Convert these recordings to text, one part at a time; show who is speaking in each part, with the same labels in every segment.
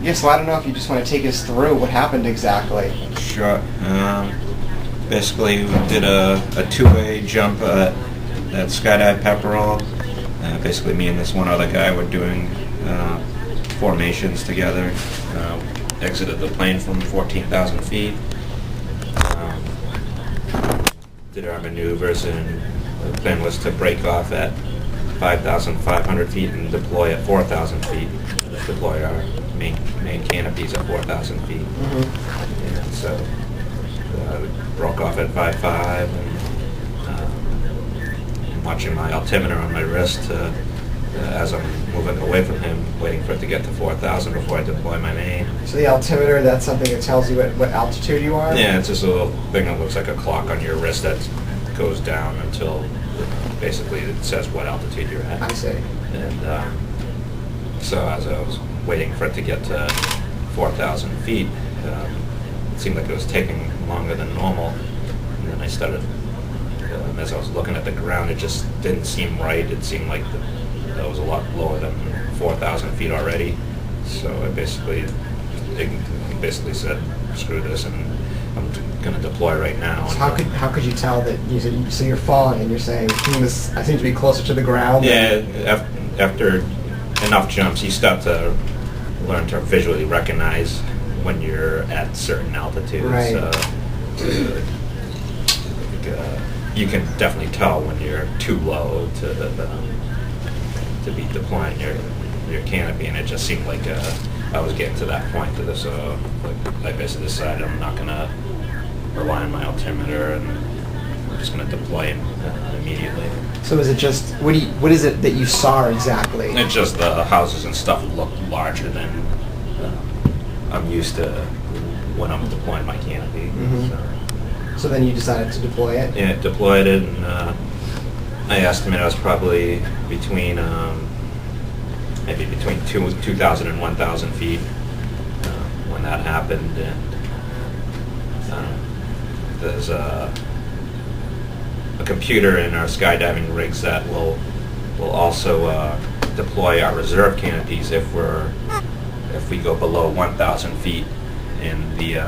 Speaker 1: Yeah, so I don't know if you just want to take us through what happened exactly.
Speaker 2: Sure. Basically, we did a two-way jump at Skydive Pepperell. Basically, me and this one other guy were doing formations together. Exited the plane from 14,000 feet. Did our maneuvers, and the plan was to break off at 5,500 feet and deploy at 4,000 feet. Deploy our main canopies at 4,000 feet.
Speaker 1: Mm-hmm.
Speaker 2: And so we broke off at 5.5, and watching my altimeter on my wrist as I'm moving away from him, waiting for it to get to 4,000 before I deploy my main.
Speaker 1: So the altimeter, that's something that tells you what altitude you are?
Speaker 2: Yeah, it's just a little thing that looks like a clock on your wrist that goes down until basically it says what altitude you're at.
Speaker 1: I see.
Speaker 2: And so as I was waiting for it to get to 4,000 feet, it seemed like it was taking longer than normal. And then I started, as I was looking at the ground, it just didn't seem right. It seemed like that was a lot lower than 4,000 feet already. So I basically said, screw this, and I'm going to deploy right now.
Speaker 1: So how could you tell that so you're falling and you're saying, I seem to be closer to the ground?
Speaker 2: Yeah, after enough jumps, you start to learn to visually recognize when you're at certain altitudes.
Speaker 1: Right.
Speaker 2: You can definitely tell when you're too low to be deploying your canopy, and it just seemed like I was getting to that point. So I basically decided I'm not going to rely on my altimeter, and I'm just going to deploy immediately.
Speaker 1: So is it just, what is it that you saw exactly?
Speaker 2: It's just the houses and stuff look larger than I'm used to when I'm deploying my canopy.
Speaker 1: Mm-hmm. So then you decided to deploy it?
Speaker 2: Yeah, deployed it, and I estimate I was probably between maybe between 2,000 and 1,000 feet when that happened. And there's a computer in our skydiving rigs that will also deploy our reserve canopies if we go below 1,000 feet in the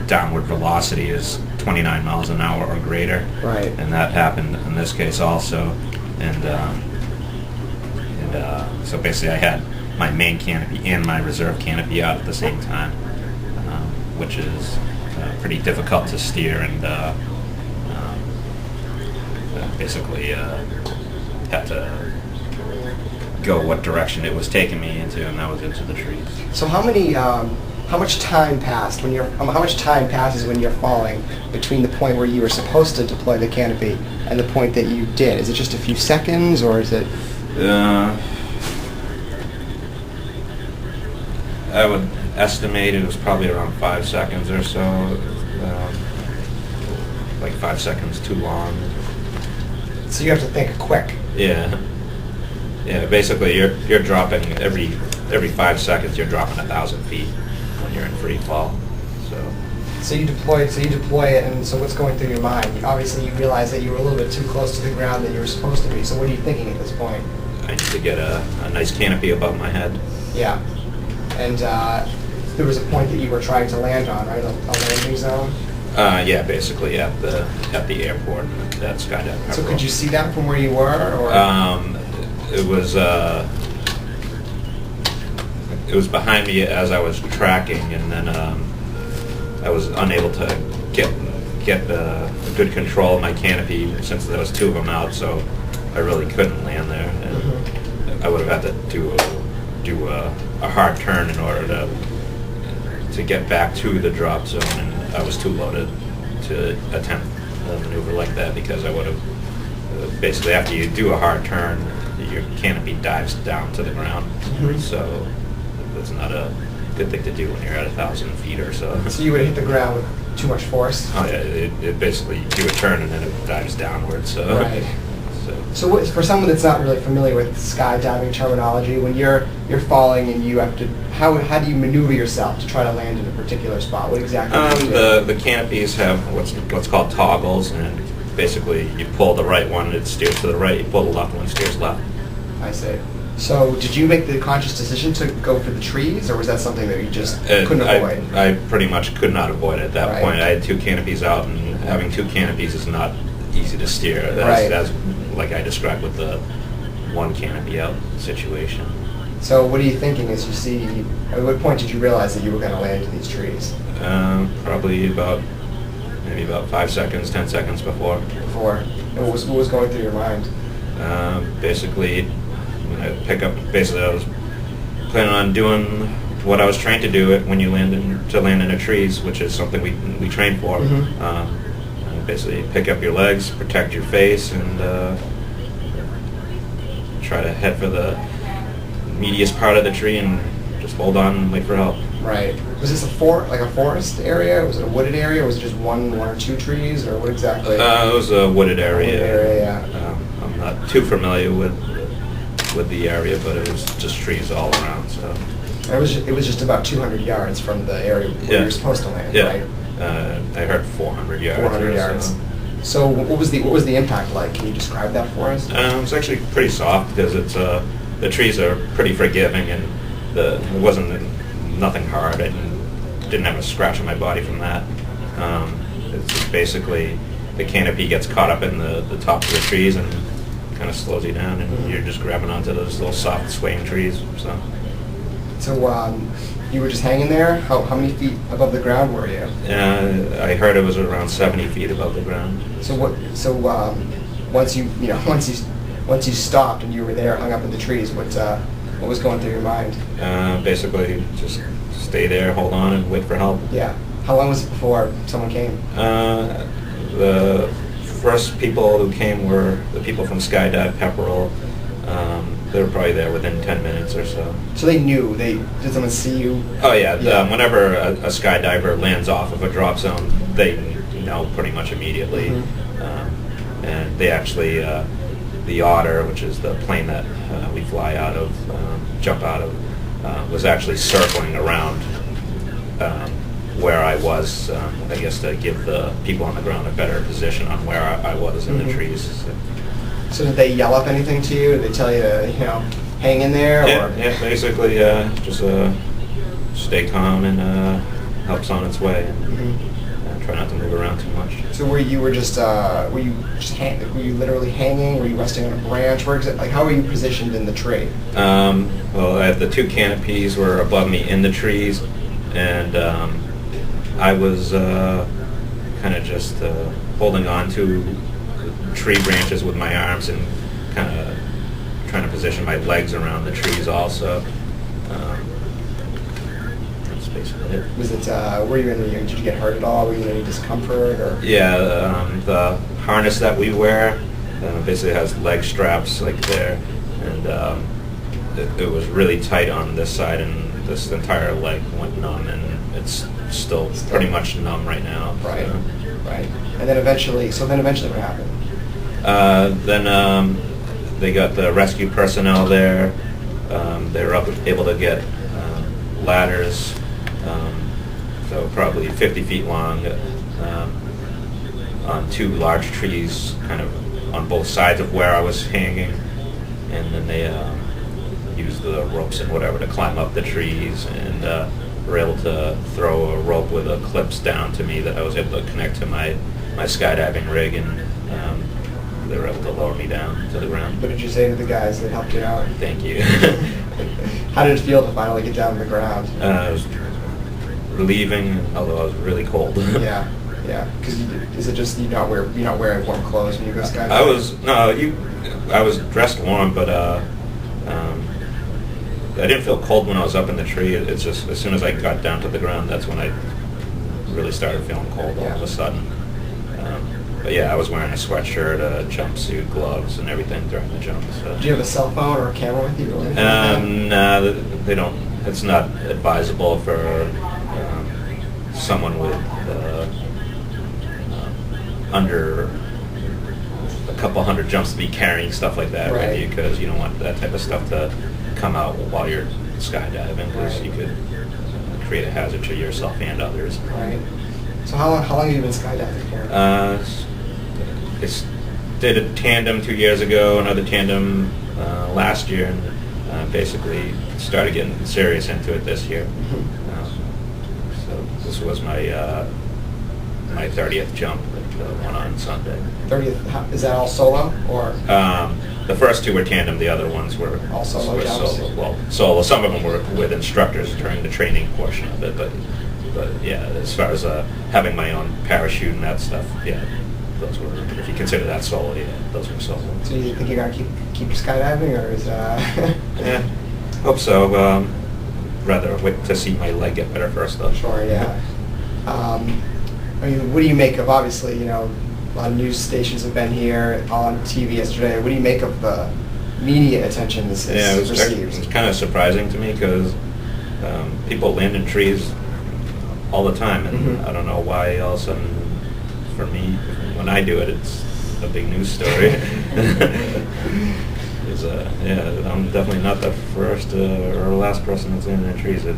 Speaker 2: downward velocity is 29 miles an hour or greater.
Speaker 1: Right.
Speaker 2: And that happened in this case also. And so basically I had my main canopy and my reserve canopy out at the same time, which is pretty difficult to steer, and basically had to go what direction it was taking me into, and that was into the trees.
Speaker 1: So how much time passed how much time passes when you're falling between the point where you were supposed to deploy the canopy and the point that you did? Is it just a few seconds, or is it?
Speaker 2: I would estimate it was probably around 5 seconds or so. Like 5 seconds too long.
Speaker 1: So you have to think quick.
Speaker 2: Yeah. Yeah. Basically, you're dropping every 5 seconds. You're dropping 1,000 feet when you're in free fall.
Speaker 1: So you deploy it, and so what's going through your mind? Obviously, you realize that you were a little bit too close to the ground than you were supposed to be. So what are you thinking at this point?
Speaker 2: I need to get a nice canopy above my head.
Speaker 1: Yeah. And there was a point that you were trying to land on, right? A landing zone?
Speaker 2: Yeah, basically at the airport at Skydive.
Speaker 1: So could you see that from where you were, or?
Speaker 2: It was behind me as I was tracking, and then I was unable to get good control of my canopy since there was two of them out, so I really couldn't land there. And
Speaker 1: Mm-hmm.
Speaker 2: I would have had to do a hard turn in order to get back to the drop zone, and I was too low to attempt a maneuver like that, because I would have basically, after you do a hard turn, your canopy dives down to the ground.
Speaker 1: Mm-hmm.
Speaker 2: So that's not a good thing to do when you're at 1,000 feet or so.
Speaker 1: So you would have hit the ground with too much force?
Speaker 2: Oh yeah, it basically, you do a turn and then it dives downwards. So.
Speaker 1: Right. So for someone that's not really familiar with skydiving terminology, when you're falling and you have to, how do you maneuver yourself to try to land in a particular spot? What exactly do you do?
Speaker 2: The canopies have what's called toggles, and basically you pull the right one, it steers to the right. You pull the left one, it steers left.
Speaker 1: I see. So did you make the conscious decision to go for the trees, or was that something that you just couldn't avoid?
Speaker 2: I pretty much could not avoid it at that
Speaker 1: Right.
Speaker 2: point. I had two canopies out, and having two canopies is not easy to steer.
Speaker 1: Right.
Speaker 2: That's like I described with the one canopy out situation.
Speaker 1: So what are you thinking as you see, at what point did you realize that you were going to land into these trees?
Speaker 2: Probably maybe about 5 seconds, 10 seconds before.
Speaker 1: And what was going through your mind?
Speaker 2: Basically, when I I was planning on doing what I was trained to do when you land in the trees, which is something we train for. Basically, pick up your legs, protect your face, and try to head for the meatiest part of the tree and just hold on and wait for help.
Speaker 1: Right. Was this like a forest area? Was it a wooded area? Or was it just one or two trees, or what exactly?
Speaker 2: It was a wooded area.
Speaker 1: Wooded area, yeah.
Speaker 2: I'm not too familiar with the area, but it was just trees all around. So
Speaker 1: It was just about 200 yards from the area where you were supposed to land, right?
Speaker 2: I heard 400 yards.
Speaker 1: 400 yards. So what was the impact like? Can you describe that for us?
Speaker 2: It's actually pretty soft because the trees are pretty forgiving, and it wasn't nothing hard. I didn't have a scratch on my body from that. It's just basically the canopy gets caught up in the tops of the trees and kind of slows you down, and you're just grabbing onto those little soft swaying trees.
Speaker 1: So you were just hanging there? How many feet above the ground were you?
Speaker 2: I heard it was around 70 feet above the ground.
Speaker 1: So once you stopped and you were there, hung up in the trees, what was going through your mind?
Speaker 2: Basically, just stay there, hold on, and wait for help.
Speaker 1: Yeah. How long was it before someone came?
Speaker 2: The first people who came were the people from Skydive Pepperell. They were probably there within 10 minutes or so.
Speaker 1: So they knew. Did someone see you?
Speaker 2: Oh yeah. Whenever a skydiver lands off of a drop zone, they know pretty much immediately. And they actually, the Otter, which is the plane that we fly out of, jump out of, was actually circling around where I was, I guess to give the people on the ground a better position on where I was in the trees.
Speaker 1: So did they yell up anything to you? Did they tell you to, hang in there?
Speaker 2: Yeah, basically, just stay calm and help's on its way. And try not to move around too much.
Speaker 1: So were you literally hanging? Were you resting on a branch? How were you positioned in the tree?
Speaker 2: Well, the two canopies were above me in the trees, and I was kind of just holding on to tree branches with my arms and kind of trying to position my legs around the trees also. That's basically it.
Speaker 1: Was it, did you get hurt at all? Were you in any discomfort? Or?
Speaker 2: Yeah, the harness that we wear basically has leg straps like there, and it was really tight on this side, and this entire leg went numb, and it's still pretty much numb right now.
Speaker 1: Right, right. And then eventually what happened?
Speaker 2: Then they got the rescue personnel there. They were able to get ladders, so probably 50 feet long, on two large trees, kind of on both sides of where I was hanging, and then they used the ropes and whatever to climb up the trees, and were able to throw a rope with clips down to me that I was able to connect to my skydiving rig, and they were able to lower me down to the ground.
Speaker 1: What did you say to the guys that helped you out?
Speaker 2: Thank you.
Speaker 1: How did it feel to finally get down to the ground?
Speaker 2: It was relieving, although I was really cold.
Speaker 1: Yeah. Because is it just you're not wearing warm clothes when you go skydiving?
Speaker 2: I was dressed warm, but I didn't feel cold when I was up in the tree. It's just as soon as I got down to the ground, that's when I really started feeling cold all of a sudden. But yeah, I was wearing a sweatshirt, a jumpsuit, gloves, and everything during the jump. So.
Speaker 1: Do you have a cell phone or a camera with you?
Speaker 2: No, they don't. It's not advisable for someone with under a couple hundred jumps to be carrying stuff like that with you, because you don't want that type of stuff to come out while you're skydiving, because you could create a hazard to yourself and others.
Speaker 1: Right. So how long have you been skydiving for? Did a tandem 2 years ago, another tandem last year, and
Speaker 2: basically started getting serious into it this year. So this was my 30th jump, the one on Sunday.
Speaker 1: 30th, is that all solo, or?
Speaker 2: The first two were tandem, the other ones were
Speaker 1: All solo
Speaker 2: were
Speaker 1: jumps?
Speaker 2: solo. Well, solo. Some of them were with instructors during the training portion of it, but yeah, as far as having my own parachute and that stuff, yeah, those were, if you consider that solo, yeah, those were solo.
Speaker 1: So you think you're gonna keep skydiving, or is
Speaker 2: Yeah, hope so. Rather wait to see my leg get better first, though.
Speaker 1: Sure, yeah. I mean, what do you make of, obviously, you know, a lot of news stations have been here, on TV yesterday. What do you make of the media attention this
Speaker 2: Yeah, it
Speaker 1: is
Speaker 2: was
Speaker 1: received?
Speaker 2: kind of surprising to me because people land in trees all the time, and I don't know why all of a sudden, for me, when I do it, it's a big news story. Yeah, I'm definitely not the first or last person that's landed in trees. It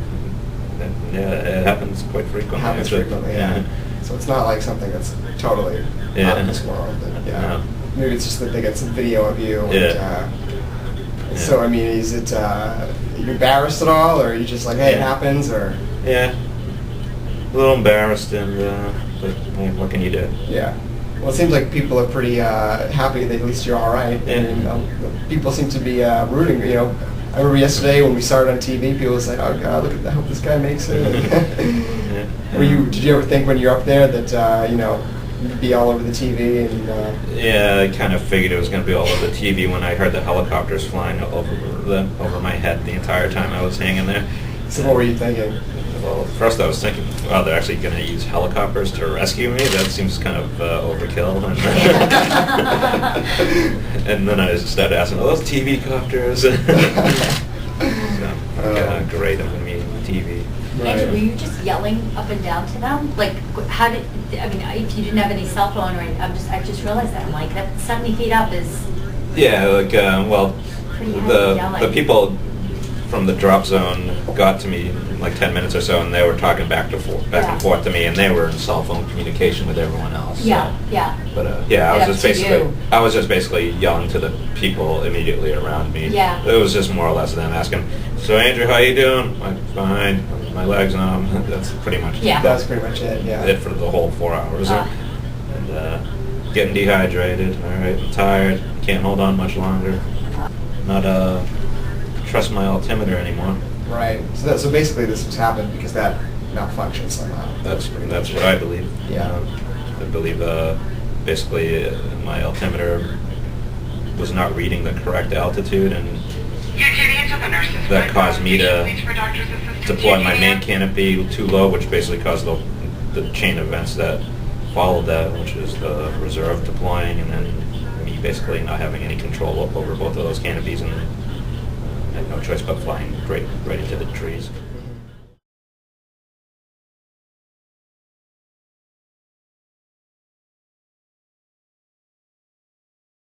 Speaker 2: happens quite frequently.
Speaker 1: It happens frequently, yeah. So it's not like something that's totally out of this world. Yeah.
Speaker 2: No.
Speaker 1: Maybe it's just that they get some video of you. And, so, I mean, is it, you embarrassed at all, or are you just like, hey, it happens, or?
Speaker 2: Yeah, a little embarrassed, and but what can you do?
Speaker 1: Yeah. Well, it seems like people are pretty happy that at least you're all right.
Speaker 2: Yeah.
Speaker 1: And people seem to be rooting. You know, I remember yesterday when we started on TV, people were saying, "Oh God, look at that! I hope this guy makes it." Did you ever think when you're up there that you know, you'd be all over the TV and?
Speaker 2: Yeah, I kind of figured it was going to be all over the TV when I heard the helicopters flying over my head the entire time I was hanging there.
Speaker 1: So what were you thinking?
Speaker 2: Well, first I was thinking, wow, they're actually going to use helicopters to rescue me? That seems kind of overkill. And then I started asking, are those TV copters? So, great, I'm going to be on TV.
Speaker 3: Andrew, were you just yelling up and down to them? Like, how did, I mean, if you didn't have any cell phone or anything, I just realized that. I'm like, that 70 feet up is...
Speaker 2: Yeah, like, well,
Speaker 3: pretty heavy
Speaker 2: the
Speaker 3: yelling.
Speaker 2: people from the drop zone got to me like 10 minutes or so, and they were talking back and forth to me, and they were in cell phone communication with everyone else.
Speaker 3: Yeah, yeah.
Speaker 2: But yeah, I was just basically yelling to the people immediately around me.
Speaker 3: Yeah.
Speaker 2: It was just more or less them asking, "So Andrew, how you doing?" "I'm fine. My legs numb." That's pretty much
Speaker 1: That's pretty much it. Yeah.
Speaker 2: it for the whole 4 hours. And getting dehydrated. All right, I'm tired. Can't hold on much longer. Not trust my altimeter anymore.
Speaker 1: Right. So basically, this has happened because that malfunctioned somehow.
Speaker 2: That's what I believe.
Speaker 1: Yeah.
Speaker 2: I believe basically my altimeter was not reading the correct altitude, and that caused me to deploy my main canopy too low, which basically caused the chain of events that followed that, which is the reserve deploying, and then me basically not having any control over both of those canopies, and I had no choice but flying right into the trees.